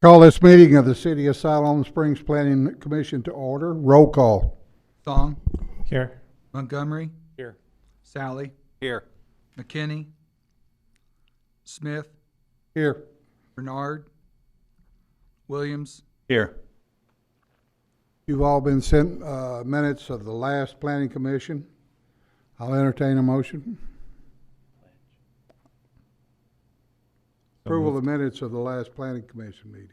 Call this meeting of the City of Siloam Springs Planning Commission to order. Roll call. Song. Here. Montgomery. Here. Sally. Here. McKinney. Smith. Here. Bernard. Williams. Here. You've all been sent minutes of the last Planning Commission. I'll entertain a motion. Approval of the minutes of the last Planning Commission meeting.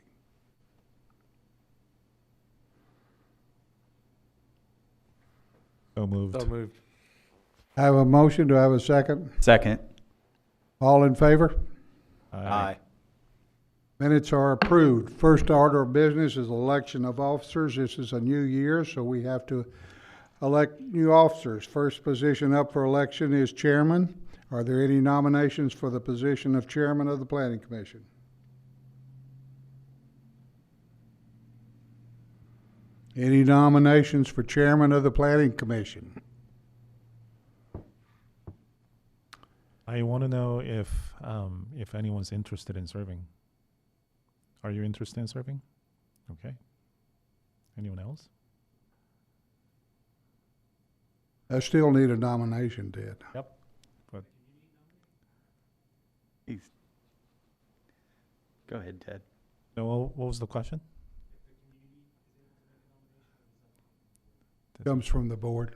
So moved. I have a motion. Do I have a second? Second. All in favor? Aye. Minutes are approved. First order of business is election of officers. This is a new year, so we have to elect new officers. First position up for election is chairman. Are there any nominations for the position of chairman of the Planning Commission? Any nominations for chairman of the Planning Commission? I want to know if anyone's interested in serving. Are you interested in serving? Okay. Anyone else? I still need a nomination, Ted. Yep. But Go ahead, Ted. no, what was the question? Comes from the board.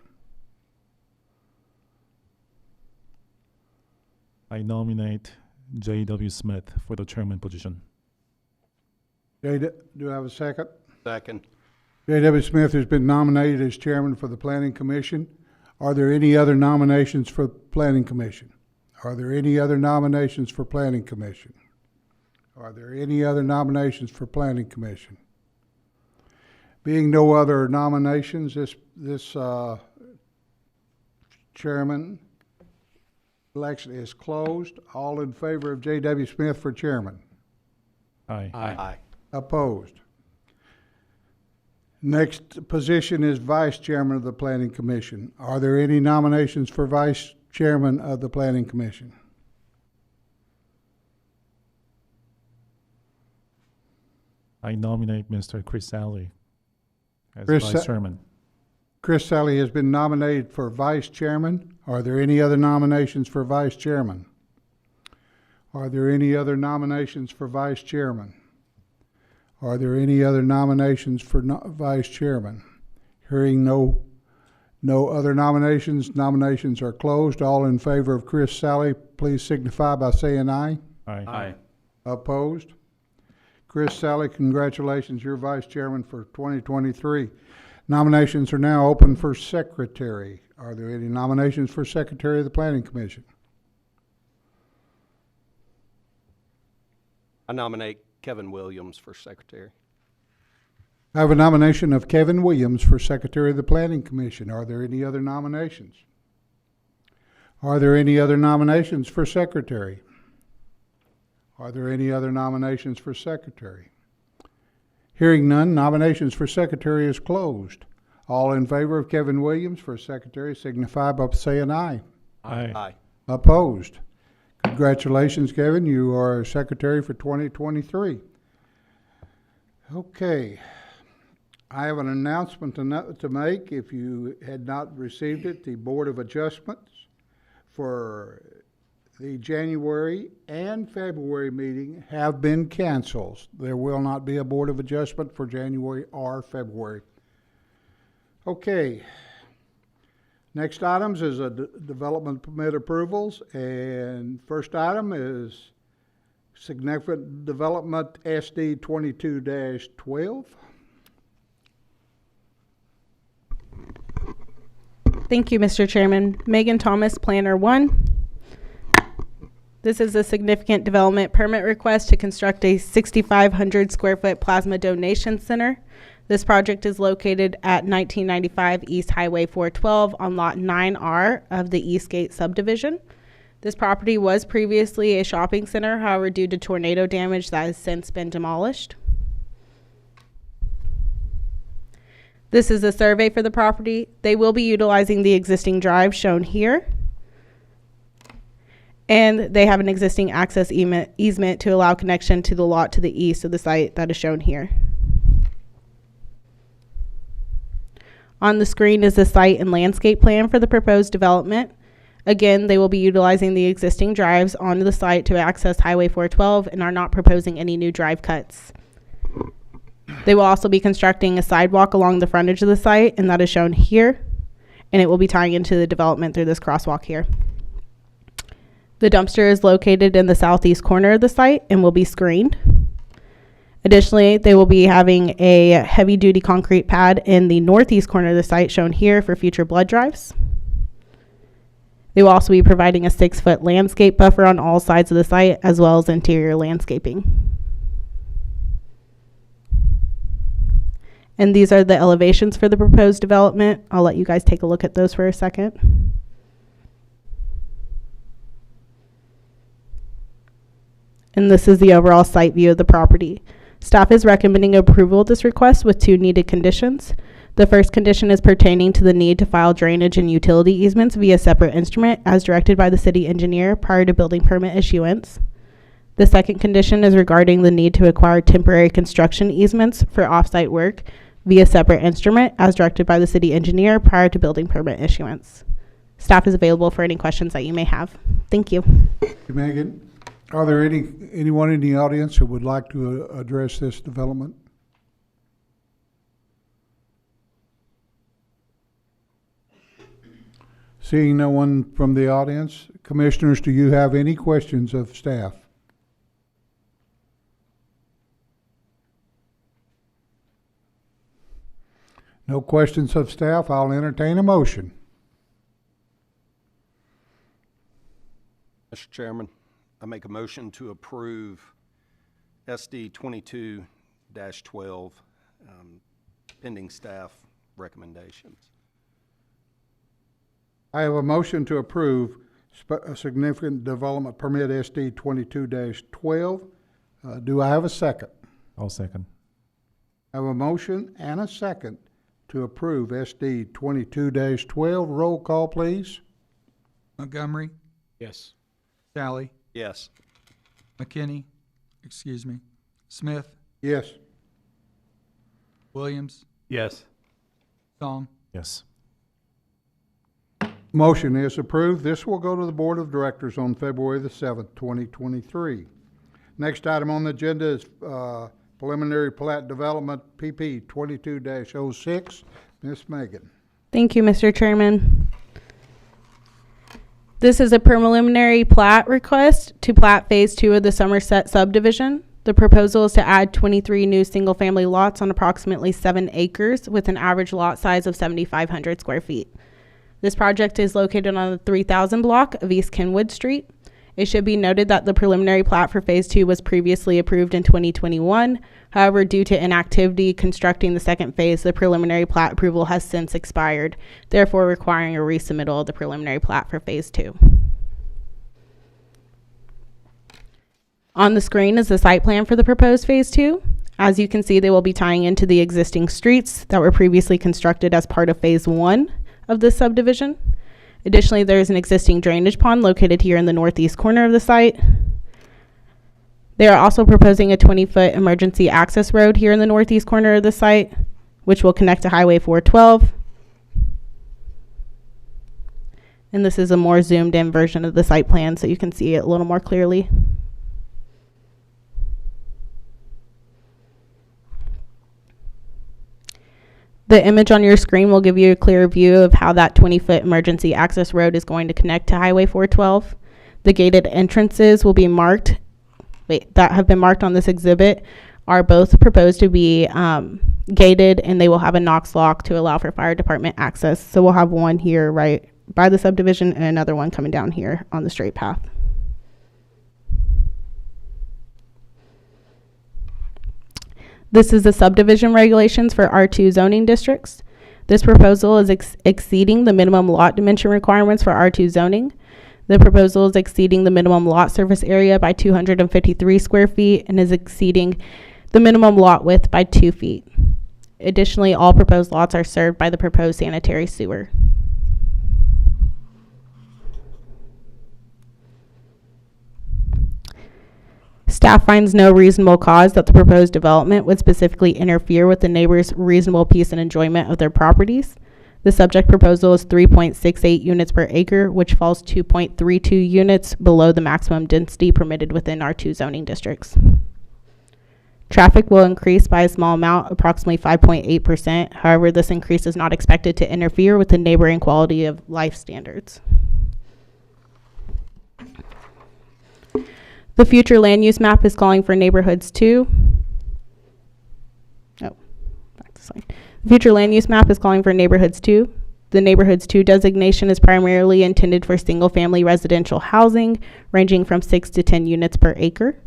I nominate J.W. Smith for the chairman position. Do I have a second? Second. J.W. Smith has been nominated as chairman for the Planning Commission. Are there any other nominations for Planning Commission? Are there any other nominations for Planning Commission? Are there any other nominations for Planning Commission? Being no other nominations, this chairman election is closed. All in favor of J.W. Smith for chairman? Aye. Aye. Opposed? Next position is Vice Chairman of the Planning Commission. Are there any nominations for Vice Chairman of the Planning Commission? I nominate Mr. Chris Sally as Chris vice chairman. Chris Sally has been nominated for Vice Chairman. Are there any other nominations for Vice Chairman? Are there any other nominations for Vice Chairman? Are there any other nominations for Vice Chairman? Hearing no other nominations, nominations are closed. All in favor of Chris Sally, please signify by saying aye. Aye. Aye. Opposed? Chris Sally, congratulations, you're Vice Chairman for 2023. Nominations are now open for Secretary. Are there any nominations for Secretary of the Planning Commission? I nominate Kevin Williams for secretary. I have a nomination of Kevin Williams for Secretary of the Planning Commission. Are there any other nominations? Are there any other nominations for Secretary? Are there any other nominations for Secretary? Hearing none, nominations for Secretary is closed. All in favor of Kevin Williams for Secretary signify by saying aye. Aye. Aye. Opposed? Congratulations, Kevin. You are Secretary for 2023. Okay. I have an announcement to make. If you had not received it, the Board of Adjustments for the January and February meeting have been canceled. There will not be a Board of Adjustment for January or February. Okay. Next items is a development permit approvals, and first item is significant development SD 22-12. Thank you, Mr. Chairman. Megan Thomas, Planner 1. This is a significant development permit request to construct a 6,500 square foot plasma donation center. This project is located at 1995 East Highway 412 on Lot 9R of the Eastgate subdivision. This property was previously a shopping center, however, due to tornado damage, that has since been demolished. This is a survey for the property. They will be utilizing the existing drive shown here. And they have an existing access easement to allow connection to the lot to the east of the site that is shown here. On the screen is the site and landscape plan for the proposed development. Again, they will be utilizing the existing drives onto the site to access Highway 412 and are not proposing any new drive cuts. They will also be constructing a sidewalk along the frontage of the site, and that is shown here. And it will be tying into the development through this crosswalk here. The dumpster is located in the southeast corner of the site and will be screened. Additionally, they will be having a heavy-duty concrete pad in the northeast corner of the site shown here for future blood drives. They will also be providing a 6-foot landscape buffer on all sides of the site, as well as interior landscaping. And these are the elevations for the proposed development. I'll let you guys take a look at those for a second. And this is the overall site view of the property. Staff is recommending approval of this request with 2 needed conditions. The first condition is pertaining to the need to file drainage and utility easements via separate instrument as directed by the city engineer prior to building permit issuance. The second condition is regarding the need to acquire temporary construction easements for off-site work via separate instrument as directed by the city engineer prior to building permit issuance. Staff is available for any questions that you may have. Thank you. Megan, are there anyone in the audience who would like to address this development? Seeing no one from the audience, commissioners, do you have any questions of staff? No questions of staff. I'll entertain a motion. Mr. Chairman, I make a motion to approve SD 22-12 pending staff recommendations. I have a motion to approve a significant development permit SD 22-12. Do I have a second? I'll second. I have a motion and a second to approve SD 22-12. Roll call, please. Montgomery, Yes. Sally, Yes. Smith, Yes. Williams, Yes. Song. Yes. Motion is approved. This will go to the Board of Directors on February the 7th, 2023. Next item on the agenda is preliminary plat development PP 22-06. Ms. Megan. Thank you, Mr. Chairman. This is a preliminary plat request to plat Phase 2 of the Somerset subdivision. The proposal is to add 23 new single-family lots on approximately 7 acres with an average lot size of 7,500 square feet. This project is located on the 3000 block of East Kenwood Street. It should be noted that the preliminary plat for Phase 2 was previously approved in 2021. However, due to inactivity constructing the second phase, the preliminary plat approval has since expired, therefore requiring a resubmittal of the preliminary plat for Phase 2. On the screen is the site plan for the proposed Phase 2. As you can see, they will be tying into the existing streets that were previously constructed as part of Phase 1 of this subdivision. Additionally, there is an existing drainage pond located here in the northeast corner of the site. They are also proposing a 20-foot emergency access road here in the northeast corner of the site, which will connect to Highway 412. And this is a more zoomed in version of the site plan so you can see it a little more clearly. The image on your screen will give you a clear view of how that 20-foot emergency access road is going to connect to Highway 412. The gated entrances will be marked, that have been marked on this exhibit, are both proposed to be gated, and they will have a Knox lock to allow for fire department access. So we'll have one here right by the subdivision and another one coming down here on the straight path. This is the subdivision regulations for R2 zoning districts. This proposal is exceeding the minimum lot dimension requirements for R2 zoning. The proposal is exceeding the minimum lot surface area by 253 square feet and is exceeding the minimum lot width by 2 feet. Additionally, all proposed lots are served by the proposed sanitary sewer. Staff finds no reasonable cause that the proposed development would specifically interfere with the neighbors' reasonable peace and enjoyment of their properties. The subject proposal is 3.68 units per acre, which falls 2.32 units below the maximum density permitted within our 2 zoning districts. Traffic will increase by a small amount, approximately 5.8%. However, this increase is not expected to interfere with the neighboring quality of life standards. The future land use map is calling for neighborhoods 2. Back to slide. The future land use map is calling for neighborhoods 2. The neighborhoods 2 designation is primarily intended for single-family residential housing, ranging from 6 to 10 units per acre.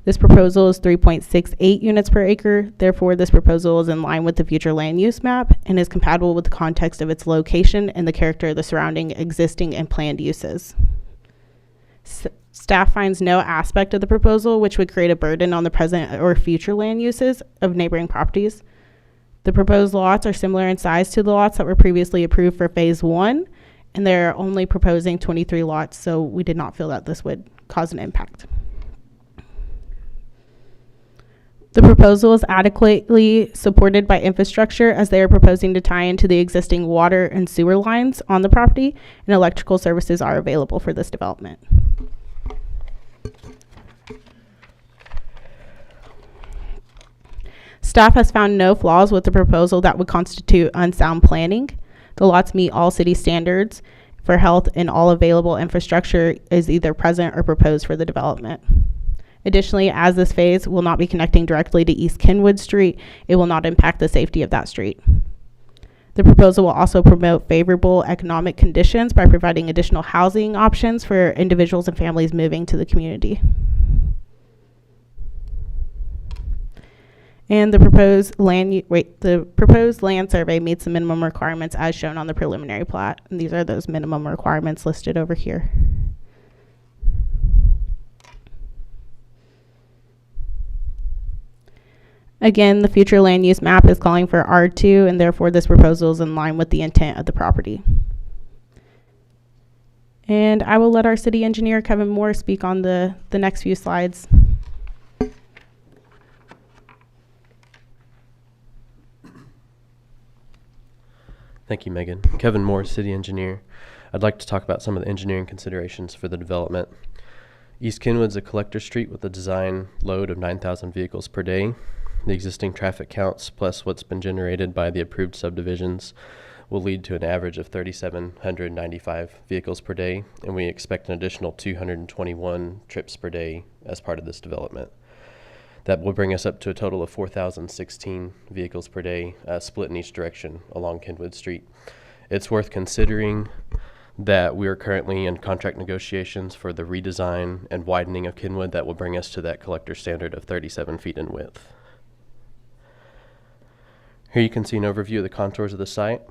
This proposal is 3.68 units per acre. Therefore, this proposal is in line with the future land use map and is compatible with the context of its location and the character of the surrounding existing and planned uses. Staff finds no aspect of the proposal which would create a burden on the present or future land uses of neighboring properties. The proposed lots are similar in size to the lots that were previously approved for phase 1, and they're only proposing 23 lots, so we did not feel that this would cause an impact. The proposal is adequately supported by infrastructure as they are proposing to tie into the existing water and sewer lines on the property, and electrical services are available for this development. Staff has found no flaws with the proposal that would constitute unsound planning. The lots meet all city standards for health, and all available infrastructure is either present or proposed for the development. Additionally, as this phase will not be connecting directly to East Kenwood Street, it will not impact the safety of that street. The proposal will also promote favorable economic conditions by providing additional housing options for individuals and families moving to the community. And the proposed land survey meets the minimum requirements as shown on the preliminary plat. And these are those minimum requirements listed over here. Again, the future land use map is calling for R2, and therefore this proposal is in line with the intent of the property. And I will let our city engineer, Kevin Moore, speak on the next few slides. Thank you, Megan. Kevin Moore, city engineer. I'd like to talk about some of the engineering considerations for the development. East Kenwood's a collector street with a design load of 9,000 vehicles per day. The existing traffic counts plus what's been generated by the approved subdivisions will lead to an average of 3,795 vehicles per day, and we expect an additional 221 trips per day as part of this development. That will bring us up to a total of 4,016 vehicles per day, split in each direction along Kenwood Street. It's worth considering that we are currently in contract negotiations for the redesign and widening of Kenwood that will bring us to that collector standard of 37 feet in width. Here you can see an overview of the contours of the site.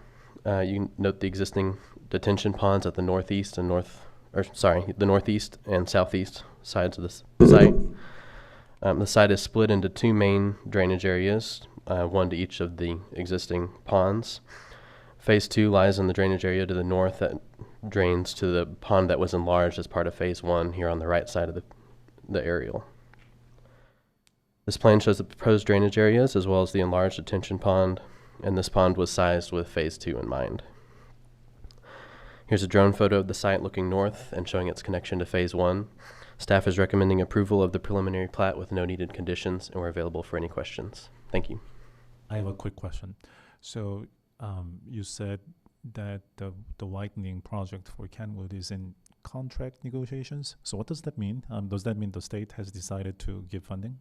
You can note the existing detention ponds at the northeast and the northeast and southeast sides of the site. The site is split into 2 main drainage areas, one to each of the existing ponds. Phase 2 lies in the drainage area to the north that drains to the pond that was enlarged as part of Phase 1 here on the right side of the aerial. This plan shows the proposed drainage areas as well as the enlarged detention pond, and this pond was sized with Phase 2 in mind. Here's a drone photo of the site looking north and showing its connection to Phase 1. Staff is recommending approval of the preliminary plat with no needed conditions, and we're available for any questions. Thank you. I have a quick question. So you said that the widening project for Kenwood is in contract negotiations. So what does that mean? Does that mean the state has decided to give funding?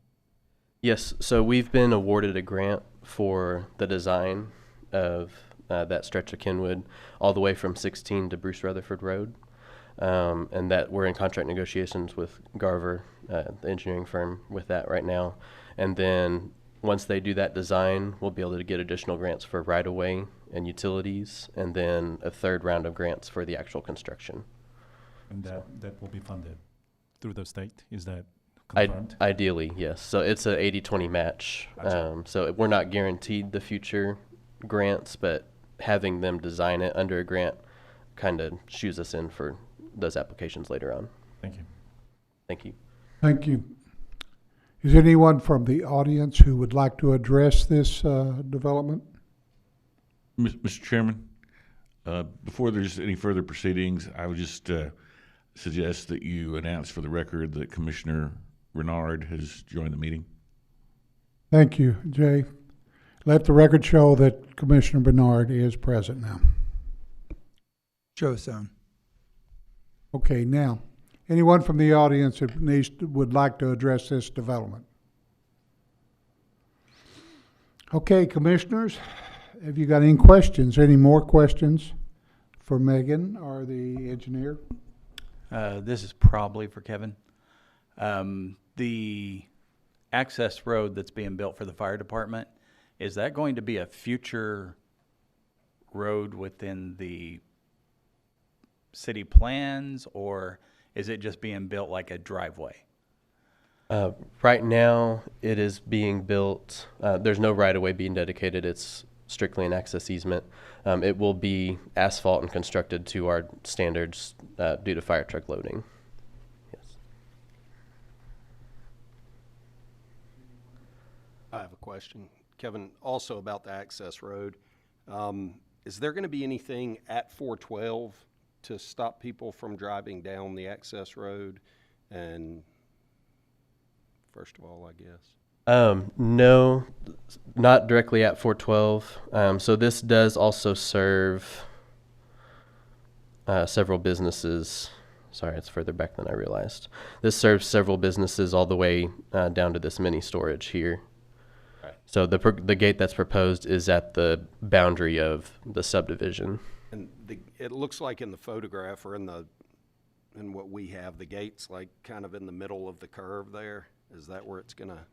Yes, so we've been awarded a grant for the design of that stretch of Kenwood all the way from 16 to Bruce Rutherford Road. And that we're in contract negotiations with Garver, the engineering firm, with that right now. And then once they do that design, we'll be able to get additional grants for right-of-way and utilities, and then a third round of grants for the actual construction. And that will be funded through the state? Is that confirmed? Ideally, yes. So it's an 80-20 match. Gotcha. So we're not guaranteed the future grants, but having them design it under a grant kind of shoes us in for those applications later on. Thank you. Thank you. Thank you. Is there anyone from the audience who would like to address this development? Mr. Chairman, before there's any further proceedings, I would just suggest that you announce for the record that Commissioner Renard has joined the meeting. Thank you, Jay. Let the record show that Commissioner Bernard is present now. Show zone. Okay, now, anyone from the audience that would like to address this development? Okay, commissioners, have you got any questions? Any more questions for Megan or the engineer? This is probably for Kevin. The access road that's being built for the fire department, is that going to be a future road within the city plans, or is it just being built like a driveway? Right now, it is being built. There's no right-of-way being dedicated. It's strictly an access easement. It will be asphalt and constructed to our standards due to fire truck loading. Yes. I have a question, Kevin, also about the access road. Is there going to be anything at 412 to stop people from driving down the access road? And first of all, I guess. No, not directly at 412. So this does also serve several businesses. Sorry, it's further back than I realized. This serves several businesses all the way down to this mini storage here. Right. So the gate that's proposed is at the boundary of the subdivision. And it looks like in the photograph or in what we have, the gate's like kind of in the middle of the curve there. Is that where it's gonna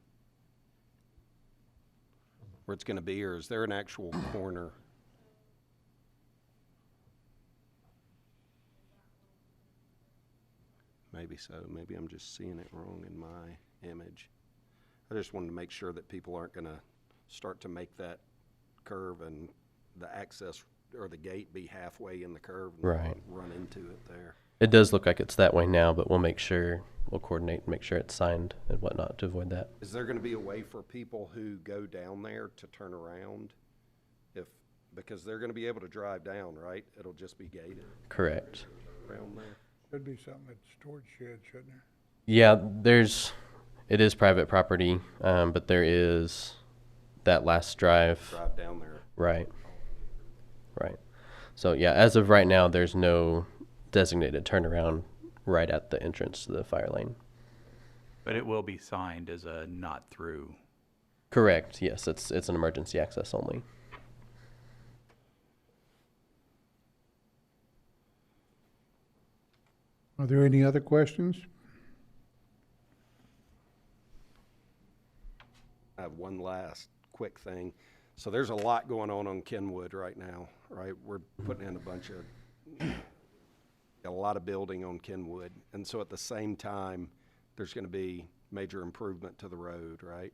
be, or is there an actual corner? Maybe so. Maybe I'm just seeing it wrong in my image. I just wanted to make sure that people aren't gonna start to make that curve and the access or the gate be halfway in the curve and Right. run into it there. It does look like it's that way now, but we'll coordinate and make sure it's signed and whatnot to avoid that. Is there gonna be a way for people who go down there to turn around? Because they're gonna be able to drive down, right? It'll just be gated Correct. around there. Should be something at the storage shed, shouldn't there? Yeah, it is private property, but there is that last drive. Drive down there. Right. So yeah, as of right now, there's no designated turnaround right at the entrance to the fire lane. But it will be signed as a not through. Correct. Yes, it's an emergency access only. Are there any other questions? I have one last quick thing. So there's a lot going on Kenwood right now, right? We're putting in a lot of building on Kenwood. And so at the same time, there's going to be major improvement to the road, right?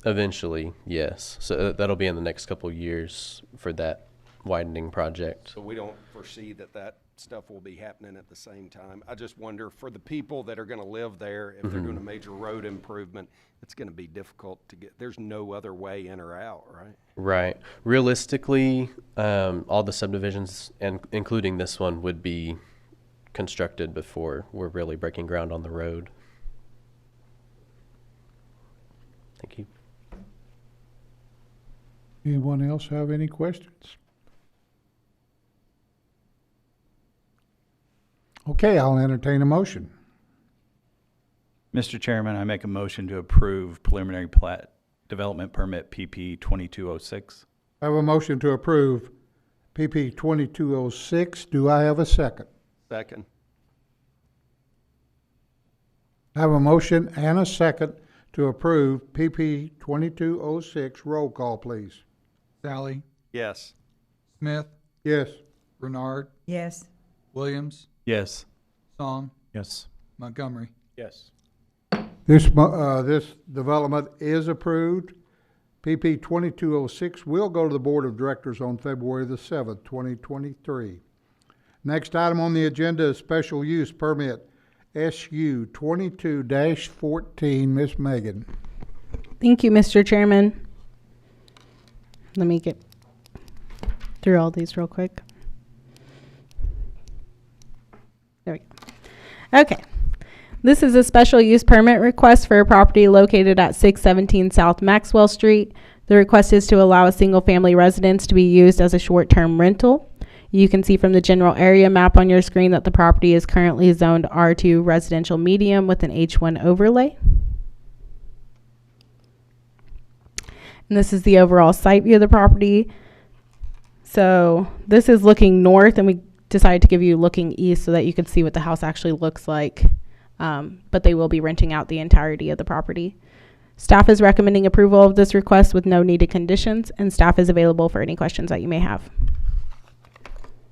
Eventually, yes. So that'll be in the next couple years for that widening project. So we don't foresee that stuff will be happening at the same time. I just wonder, for the people that are going to live there, if they're doing a major road improvement, it's going to be difficult to get. There's no other way in or out, right? Right. Realistically, all the subdivisions, and including this one, would be constructed before we're really breaking ground on the road. Thank you. Anyone else have any questions? Okay, I'll entertain a motion. Mr. Chairman, I make a motion to approve preliminary plat development permit PP 2206. I have a motion to approve PP 2206. Do I have a second? Second. I have a motion and a second to approve PP 2206. Roll call, please. Sally, Yes. Smith, Yes. Renard, Yes. Williams, Yes. Song, Yes. Montgomery. Yes. This development is approved. PP 2206 will go to the Board of Directors on February the 7th, 2023. Next item on the agenda is special use permit SU 22-14. Miss Megan. Thank you, Mr. Chairman. Let me get through all these real quick. There we go. Okay. This is a special use permit request for a property located at 617 South Maxwell Street. The request is to allow a single-family residence to be used as a short-term rental. You can see from the general area map on your screen that the property is currently zoned R2 residential medium with an H1 overlay. And this is the overall site view of the property. So this is looking north, and we decided to give you looking east so that you could see what the house actually looks like. But they will be renting out the entirety of the property. Staff is recommending approval of this request with no needed conditions, and staff is available for any questions that you may have.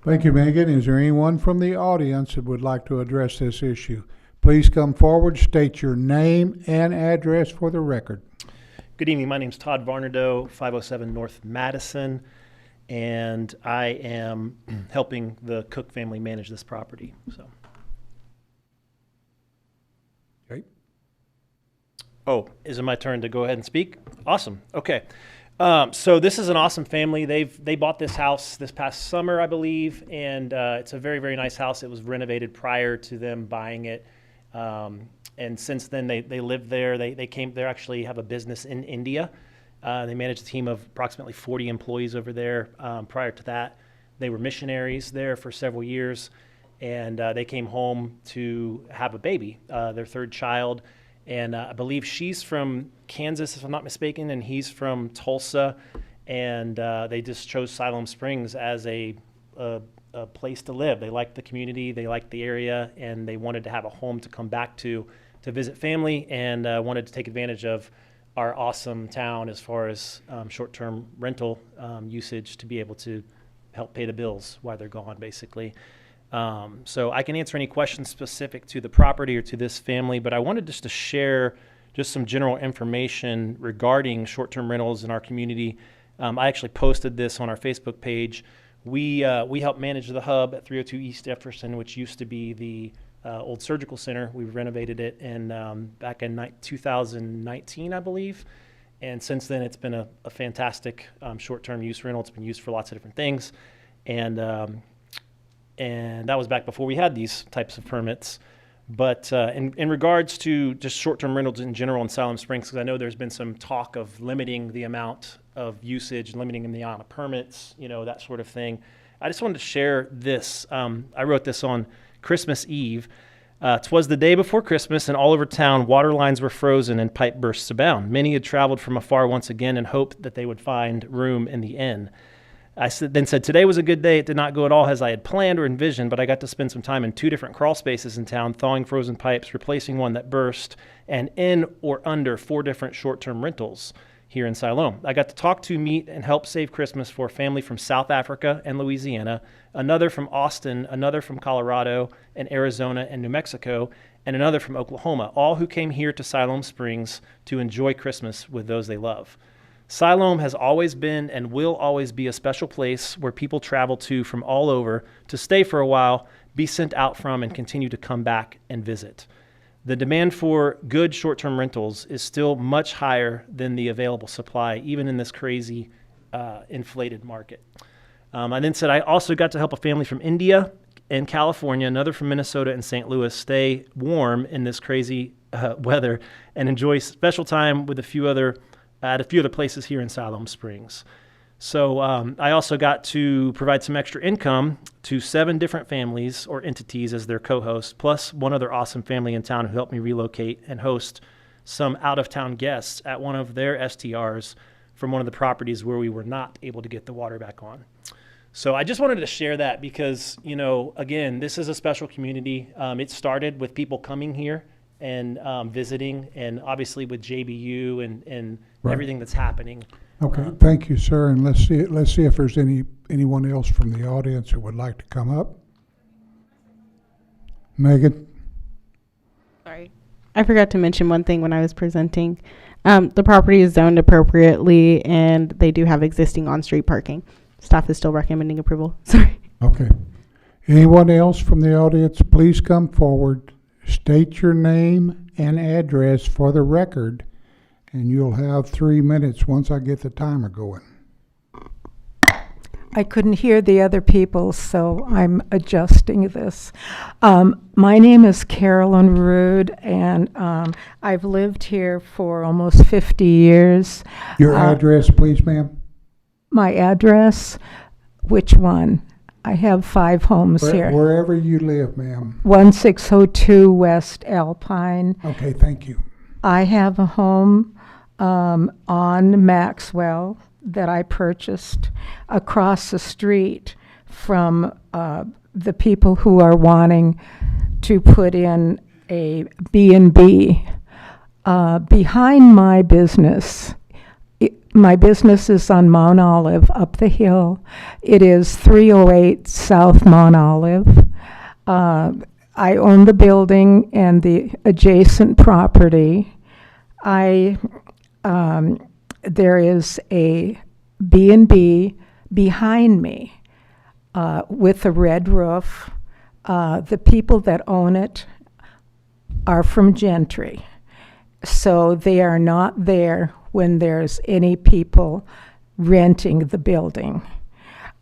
Thank you, Megan. Is there anyone from the audience that would like to address this issue? Please come forward, state your name and address for the record. Good evening. My name is Todd Varnadoe, 507 North Madison, and I am helping the Cook family manage this property. So. Okay. Oh, is it my turn to go ahead and speak? Awesome. Okay. So this is an awesome family. They bought this house this past summer, I believe, and it's a very, very nice house. It was renovated prior to them buying it. And since then, they lived there. They actually have a business in India. They manage a team of approximately 40 employees over there. Prior to that, they were missionaries there for several years, and they came home to have a baby, their third child. And I believe she's from Kansas, if I'm not mistaken, and he's from Tulsa. And they just chose Siloam Springs as a place to live. They liked the community, they liked the area, and they wanted to have a home to come back to visit family, and wanted to take advantage of our awesome town as far as short-term rental usage to be able to help pay the bills while they're gone, basically. So I can answer any questions specific to the property or to this family, but I wanted just to share just some general information regarding short-term rentals in our community. I actually posted this on our Facebook page. We help manage the hub at 302 East Jefferson, which used to be the old surgical center. We renovated it back in 2019, I believe. And since then, it's been a fantastic short-term use rental. It's been used for lots of different things. And that was back before we had these types of permits. But in regards to just short-term rentals in general in Siloam Springs, because I know there's been some talk of limiting the amount of usage, limiting the amount of permits, that sort of thing. I just wanted to share this. I wrote this on Christmas Eve. 'Twas the day before Christmas, and all over town water lines were frozen and pipe bursts abound. Many had traveled from afar once again and hoped that they would find room in the inn. I then said, today was a good day. It did not go at all as I had planned or envisioned, but I got to spend some time in 2 different crawl spaces in town, thawing frozen pipes, replacing one that burst, and in or under 4 different short-term rentals here in Siloam. I got to talk to, meet, and help save Christmas for a family from South Africa and Louisiana, another from Austin, another from Colorado and Arizona and New Mexico, and another from Oklahoma, all who came here to Siloam Springs to enjoy Christmas with those they love. Siloam has always been and will always be a special place where people travel to from all over to stay for a while, be sent out from, and continue to come back and visit. The demand for good short-term rentals is still much higher than the available supply, even in this crazy inflated market. I then said I also got to help a family from India and California, another from Minnesota and St. Louis, stay warm in this crazy weather and enjoy special time with a few other places here in Siloam Springs. So I also got to provide some extra income to 7 different families or entities as their co-hosts, plus one other awesome family in town who helped me relocate and host some out-of-town guests at one of their STRs from one of the properties where we were not able to get the water back on. So I just wanted to share that because, again, this is a special community. It started with people coming here and visiting, and obviously with JBU and Right. everything that's happening. Okay, thank you, sir. And let's see if there's anyone else from the audience that would like to come up. Megan? Sorry. I forgot to mention one thing when I was presenting. The property is zoned appropriately, and they do have existing on-street parking. Staff is still recommending approval. Sorry. Okay. Anyone else from the audience, please come forward, state your name and address for the record, and you'll have 3 minutes once I get the timer going. I couldn't hear the other people, so I'm adjusting this. My name is Carolyn Rude, and I've lived here for almost 50 years. Your address, please, ma'am? My address? Which one? I have 5 homes here. Wherever you live, ma'am. 1602 West Alpine. Okay, thank you. I have a home on Maxwell that I purchased across the street from the people who are wanting to put in a B&B. Behind my business, my business is on Mount Olive up the hill. It is 308 South Mount Olive. I own the building and the adjacent property. There is a B&B behind me with a red roof. The people that own it are from Gentry, so they are not there when there's any people renting the building.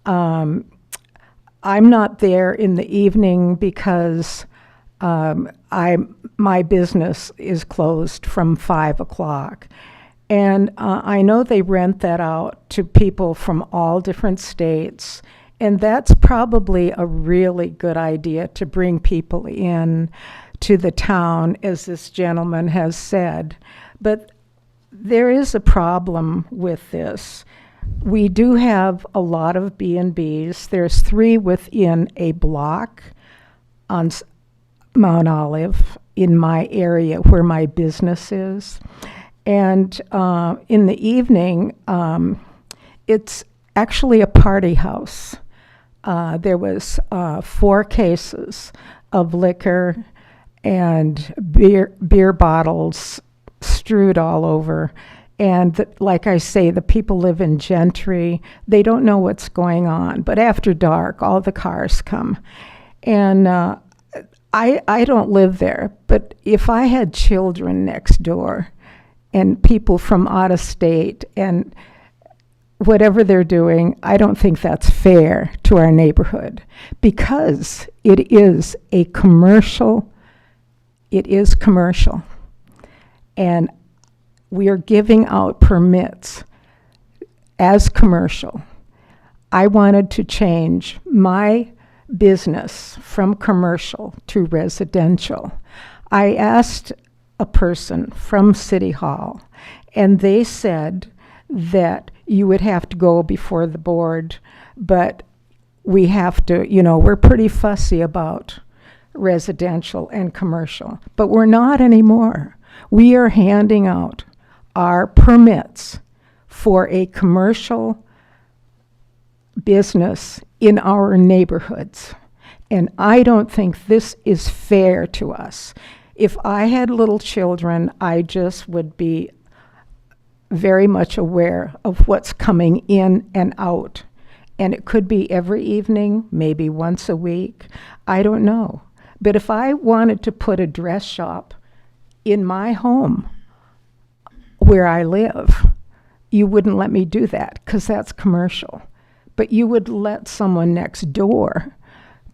I'm not there in the evening because my business is closed from 5 o'clock. And I know they rent that out to people from all different states, and that's probably a really good idea to bring people in to the town, as this gentleman has said. But there is a problem with this. We do have a lot of B&Bs. There's 3 within a block on Mount Olive in my area where my business is. And in the evening, it's actually a party house. There was 4 cases of liquor and beer bottles strewed all over. And like I say, the people live in Gentry. They don't know what's going on. But after dark, all the cars come. And I don't live there. But if I had children next door, and people from out of state, and whatever they're doing, I don't think that's fair to our neighborhood, because it is a commercial. It is commercial. And we are giving out permits as commercial. I wanted to change my business from commercial to residential. I asked a person from City Hall, and they said that you would have to go before the board, but we have to, we're pretty fussy about residential and commercial, but we're not anymore. We are handing out our permits for a commercial business in our neighborhoods, and I don't think this is fair to us. If I had little children, I just would be very much aware of what's coming in and out. And it could be every evening, maybe once a week. I don't know. But if I wanted to put a dress shop in my home where I live, you wouldn't let me do that because that's commercial. But you would let someone next door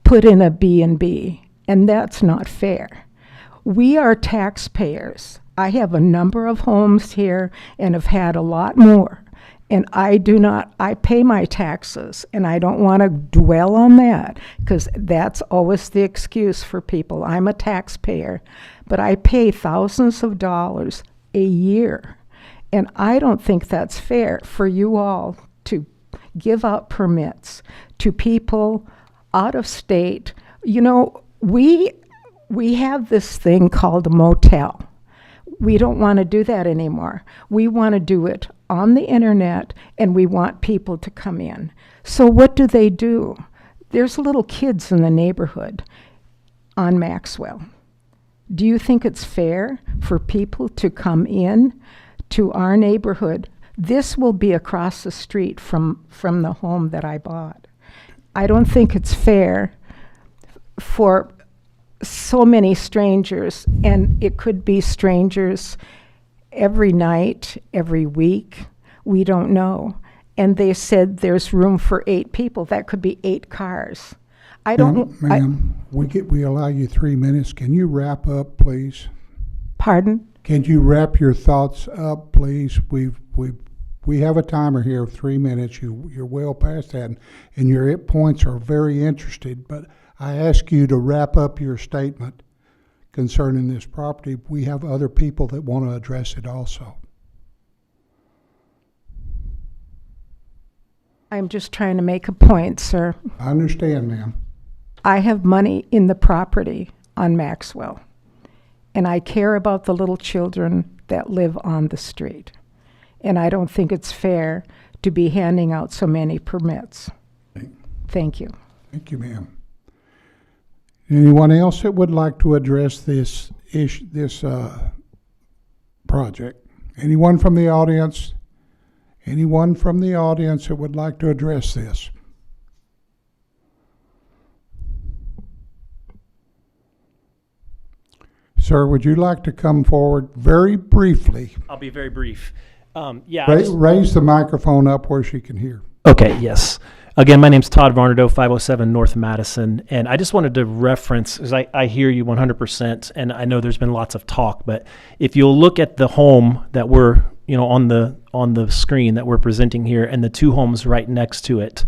put in a B&B, and that's not fair. We are taxpayers. I have a number of homes here and have had a lot more. And I pay my taxes, and I don't want to dwell on that because that's always the excuse for people. I'm a taxpayer, but I pay thousands of dollars a year. And I don't think that's fair for you all to give out permits to people out of state. We have this thing called a motel. We don't want to do that anymore. We want to do it on the internet, and we want people to come in. So what do? There's little kids in the neighborhood on Maxwell. Do you think it's fair for people to come in to our neighborhood? This will be across the street from the home that I bought. I don't think it's fair for so many strangers, and it could be strangers every night, every week. We don't know. And they said there's room for 8 people. That could be 8 cars. I don't. Ma'am, we allow you 3 minutes. Can you wrap up, please? Pardon? Can you wrap your thoughts up, please? We have a timer here of 3 minutes. You're well past that, and your points are very interested. But I ask you to wrap up your statement concerning this property. We have other people that want to address it also. I'm just trying to make a point, sir. I understand, ma'am. I have money in the property on Maxwell, and I care about the little children that live on the street. And I don't think it's fair to be handing out so many permits. Thank you. Thank you, ma'am. Anyone else that would like to address this issue, this project? Anyone from the audience? Anyone from the audience that would like to address this? Sir, would you like to come forward very briefly? I'll be very brief. Yeah. Raise the microphone up where she can hear. Okay, yes. Again, my name's Todd Varnadoe, 507 North Madison, and I just wanted to reference, because I hear you 100%, and I know there's been lots of talk, but if you'll look at the home that we're, on the screen that we're presenting here, and the 2 homes right next to it,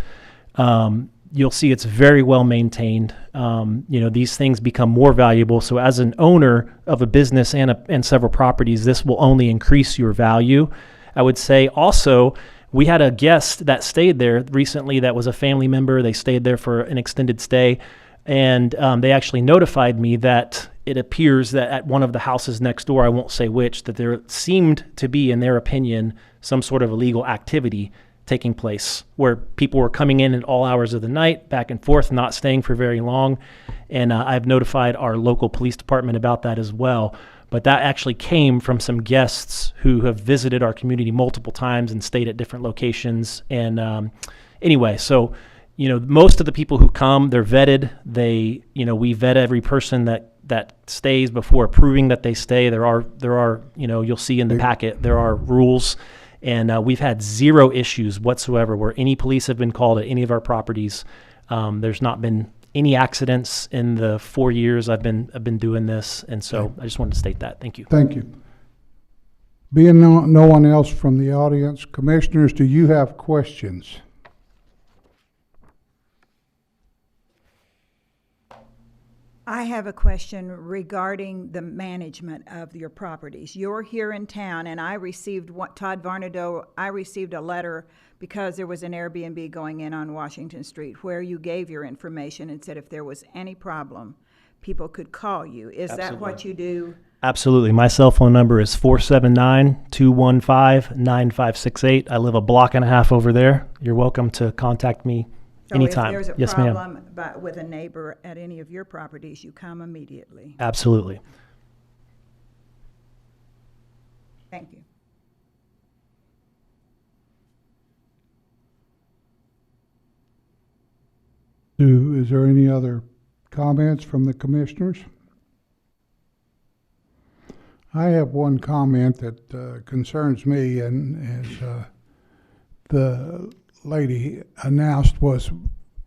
you'll see it's very well maintained. These things become more valuable, so as an owner of a business and several properties, this will only increase your value. I would say also, we had a guest that stayed there recently that was a family member. They stayed there for an extended stay, and they actually notified me that it appears that at one of the houses next door, I won't say which, that there seemed to be, in their opinion, some sort of illegal activity taking place where people were coming in at all hours of the night, back and forth, not staying for very long. And I've notified our local police department about that as well. But that actually came from some guests who have visited our community multiple times and stayed at different locations. And anyway, so, most of the people who come, they're vetted. We vet every person that stays before approving that they stay. There are, you'll see in the packet, there are rules. And we've had 0 issues whatsoever where any police have been called at any of our properties. There's not been any accidents in the 4 years I've been doing this, and so I just wanted to state that. Thank you. Thank you. Being no one else from the audience, commissioners, do you have questions? I have a question regarding the management of your properties. You're here in town, and I received Todd Varnadoe, I received a letter because there was an Airbnb going in on Washington Street where you gave your information and said if there was any problem, people could call you. Is that what you do? Absolutely. My cell phone number is 479-215-9568. I live a block and a half over there. You're welcome to contact me anytime. So if there's a yes, problem ma'am. with a neighbor at any of your properties, you come immediately. Absolutely. Thank you. Is there any other comments from the commissioners? I have one comment that concerns me, and as the lady announced, was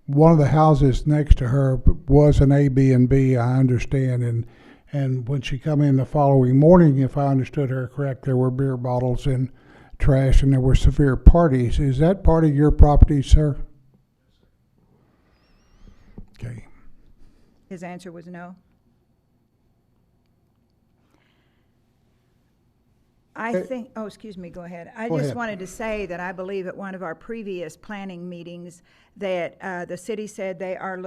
one of the houses next to her was an Airbnb, I understand, and when she come in the following morning, if I understood her correct, there were beer bottles and trash, and there were severe parties. Is that part of your property, sir? Okay. His answer was no? Excuse me, go ahead. I Go just ahead. wanted to say that I believe at one of our previous planning meetings that the city said they are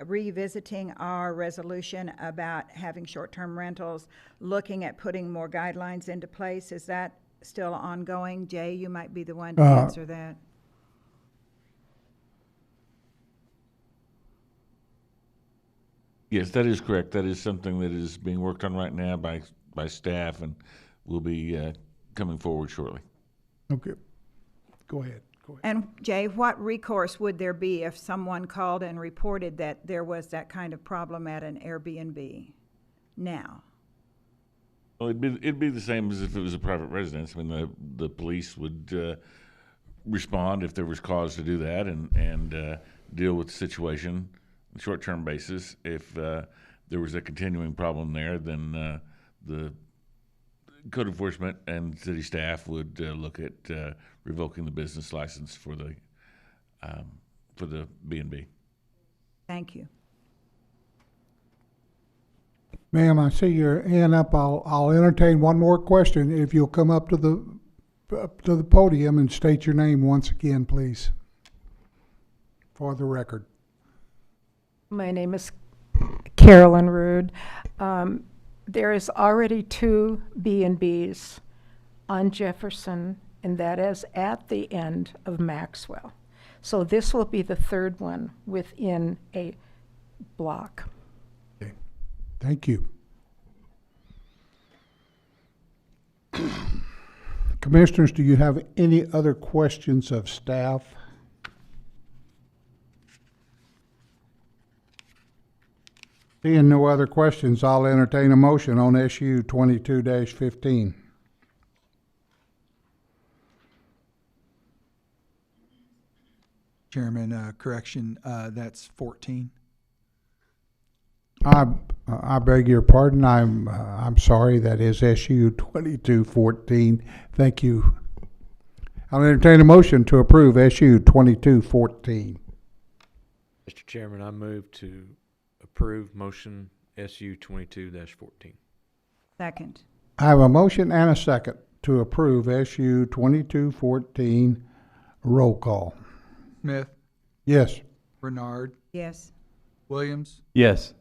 revisiting our resolution about having short-term rentals, looking at putting more guidelines into place. Is that still ongoing? Jay, you might be the one to answer that. Yes, that is correct. That is something that is being worked on right now by staff and will be coming forward shortly. Okay. Go ahead. And Jay, what recourse would there be if someone called and reported that there was that kind of problem at an Airbnb now? Well, it'd be the same as if it was a private residence. I mean, the police would respond if there was cause to do that and deal with the situation on a short-term basis. If there was a continuing problem there, then the code enforcement and city staff would look at revoking the business license for the B&B. Thank you. Ma'am, I see your hand up. I'll entertain one more question. If you'll come up to the podium and state your name once again, please, for the record. My name is Carolyn Rude. There is already 2 B&Bs on Jefferson, and that is at the end of Maxwell. So this will be the 3rd one within a block. Okay. Thank you. Commissioners, do you have any other questions of staff? Seeing no other questions, I'll entertain a motion on SU 22-15. Chairman, correction, that's 14. I beg your pardon. I'm sorry. That is SU 22-14. Thank you. I'll entertain a motion to approve SU 22-14. Mr. Chairman, I move to approve motion SU 22-14. Second. I have a motion and a second to approve SU 22-14. Roll call. Smith, Yes. Bernard, Yes. Williams, Yes.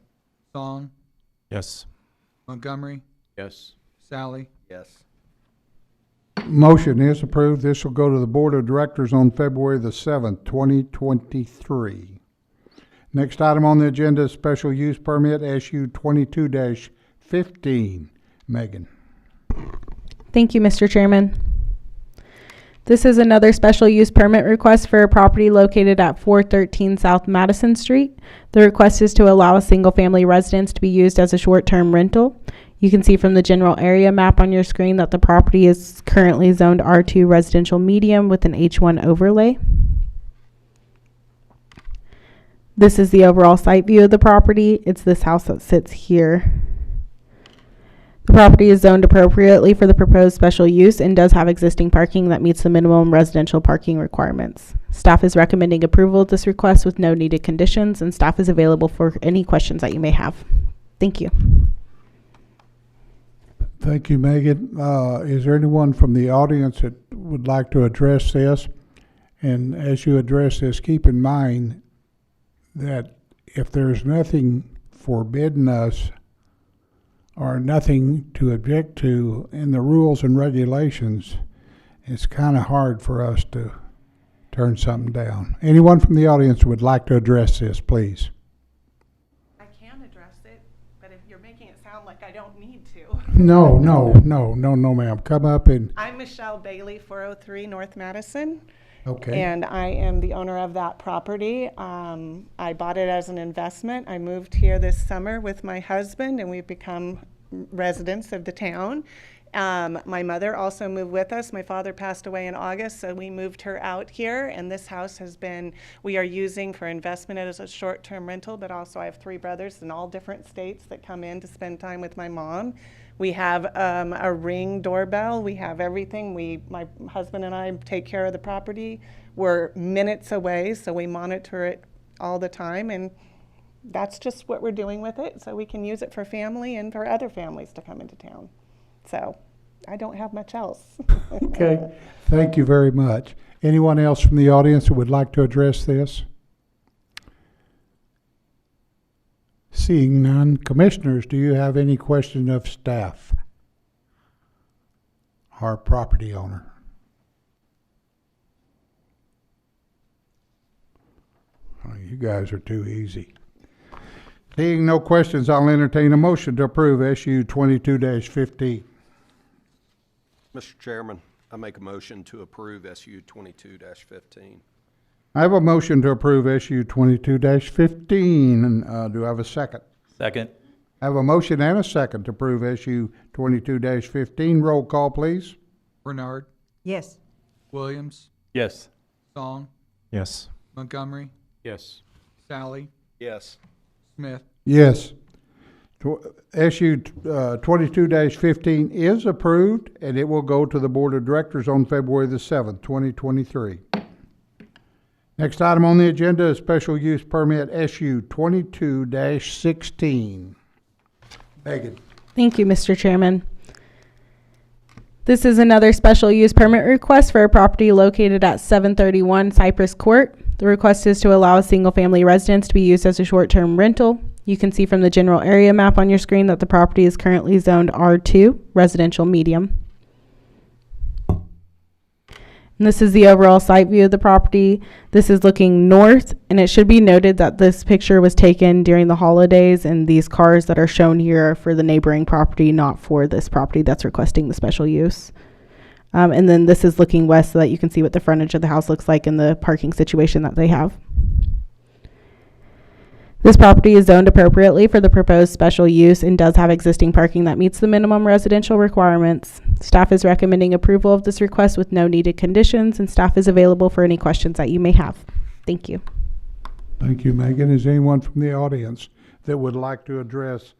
Song, Yes. Montgomery, Yes. Sally. Yes. Motion is approved. This will go to the Board of Directors on February the 7th, 2023. Next item on the agenda is special use permit SU 22-15. Megan. Thank you, Mr. Chairman. This is another special use permit request for a property located at 413 South Madison Street. The request is to allow a single-family residence to be used as a short-term rental. You can see from the general area map on your screen that the property is currently zoned R2 residential medium with an H1 overlay. This is the overall site view of the property. It's this house that sits here. The property is zoned appropriately for the proposed special use and does have existing parking that meets the minimum residential parking requirements. Staff is recommending approval of this request with no needed conditions, and staff is available for any questions that you may have. Thank you. Thank you, Megan. Is there anyone from the audience that would like to address this? And as you address this, keep in mind that if there's nothing forbidding us or nothing to object to in the rules and regulations, it's kind of hard for us to turn something down. Anyone from the audience who would like to address this, please? I can address it, but if you're making it sound like I don't need to. No, ma'am. Come up and, I'm Michelle Bailey, 403 North Madison. okay. And I am the owner of that property. I bought it as an investment. I moved here this summer with my husband, and we've become residents of the town. My mother also moved with us. My father passed away in August, so we moved her out here. And this house we are using for investment as a short-term rental, but also I have 3 brothers in all different states that come in to spend time with my mom. We have a Ring doorbell. We have everything. My husband and I take care of the property. We're minutes away, so we monitor it all the time. And that's just what we're doing with it, so we can use it for family and for other families to come into town. So I don't have much else. Okay. Thank you very much. Anyone else from the audience who would like to address this? Seeing none. Commissioners, do you have any question of staff? Our property owner. Oh, you guys are too easy. Seeing no questions, I'll entertain a motion to approve SU 22-15. Mr. Chairman, I make a motion to approve SU 22-15. I have a motion to approve SU 22-15. And do I have a second? Second. I have a motion and a second to approve SU 22-15. Roll call, please. Renard, Yes. Williams, Yes. Song, Yes. Montgomery, Yes. Sally, Yes. Smith, Yes. SU 22-15 is approved, and it will go to the Board of Directors on February the 7th, 2023. Next item on the agenda is special use permit SU 22-16. Megan. Thank you, Mr. Chairman. This is another special use permit request for a property located at 731 Cypress Court. The request is to allow a single-family residence to be used as a short-term rental. You can see from the general area map on your screen that the property is currently zoned R2, residential medium. And this is the overall site view of the property. This is looking north, and it should be noted that this picture was taken during the holidays, and these cars that are shown here are for the neighboring property, not for this property that's requesting the special use. And then this is looking west so that you can see what the frontage of the house looks like and the parking situation that they have. This property is zoned appropriately for the proposed special use and does have existing parking that meets the minimum residential requirements. Staff is recommending approval of this request with no needed conditions, and staff is available for any questions that you may have. Thank you. Thank you, Megan. Is anyone from the audience that would like to address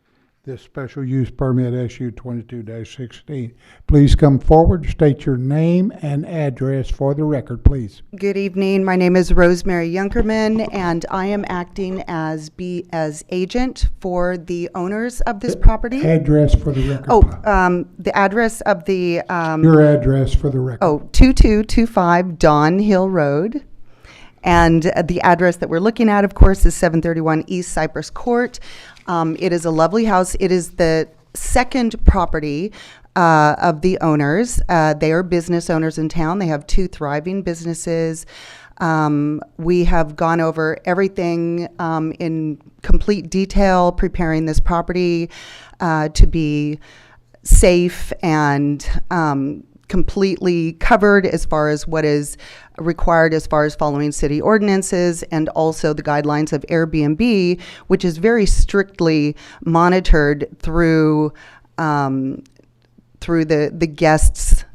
this special use permit SU 22-16? Please come forward, state your name and address for the record, please. Good evening. My name is Rosemary Junkerman, and I am acting as agent for the owners of this property. Address for the record. The address of the Your address for the record. 2225 Don Hill Road. And the address that we're looking at, of course, is 731 East Cypress Court. It is a lovely house. It is the second property of the owners. They are business owners in town. They have 2 thriving businesses. We have gone over everything in complete detail, preparing this property to be safe and completely covered as far as what is required as far as following city ordinances, and also the guidelines of Airbnb, which is very strictly monitored through the guests'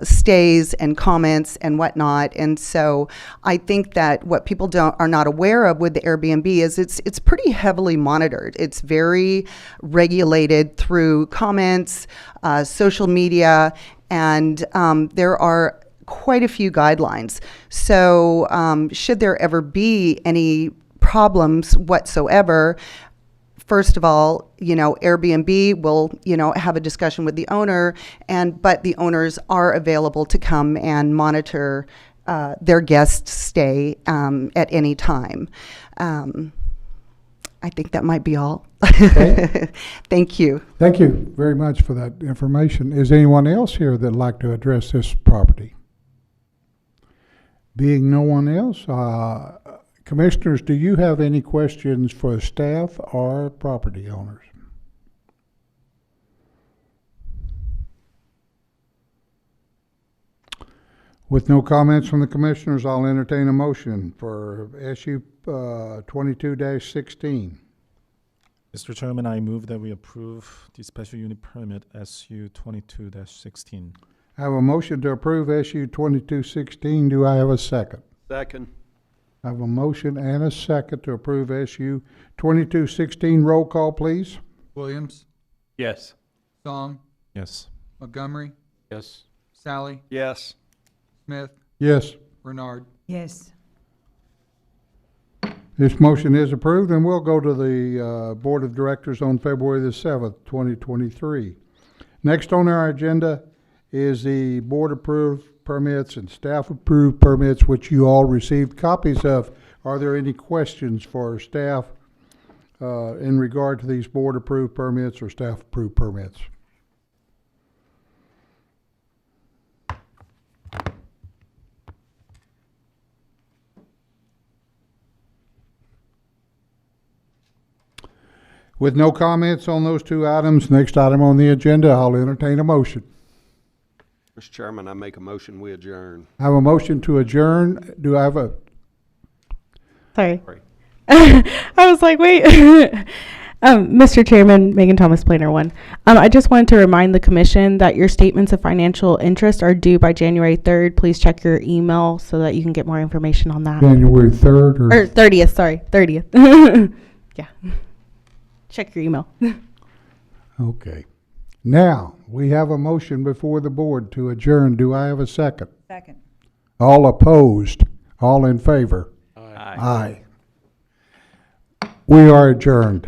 stays and comments and whatnot. And so I think that what people are not aware of with the Airbnb is it's pretty heavily monitored. It's very regulated through comments, social media, and there are quite a few guidelines. So should there ever be any problems whatsoever, first of all, Airbnb will, have a discussion with the owner, but the owners are available to come and monitor their guest stay at any time. I think that might be all. Okay. Thank you. Thank you very much for that information. Is anyone else here that'd like to address this property? Being no one else, Commissioners, do you have any questions for staff or property owners? With no comments from the Commissioners, I'll entertain a motion for SU 22-16. Mr. Chairman, I move that we approve the special unit permit SU 22-16. I have a motion to approve SU 22-16. Do I have a second? Second. I have a motion and a second to approve SU 22-16. Roll call, please. Williams, Yes. Song, Yes. Montgomery, Yes. Sally, Yes. Smith, Yes. Renard. Yes. This motion is approved, and we'll go to the Board of Directors on February the 7th, 2023. Next on our agenda is the board-approved permits and staff-approved permits, which you all received copies of. Are there any questions for staff in regard to these board-approved permits or staff-approved permits? With no comments on those 2 items, next item on the agenda, I'll entertain a motion. Mr. Chairman, I make a motion, we adjourn. I have a motion to adjourn. Do I have a, Sorry. I was like, wait. Mr. Chairman, Megan Thomas, Planner 1. I just wanted to remind the commission that your statements of financial interest are due by January 3rd. Please check your email so that you can get more information on that. January 3rd Or or? 30th, sorry, 30th. Yeah. Check your email. Okay. Now, we have a motion before the board to adjourn. Do I have a second? Second. All opposed? All in favor? Aye. Aye. We are adjourned.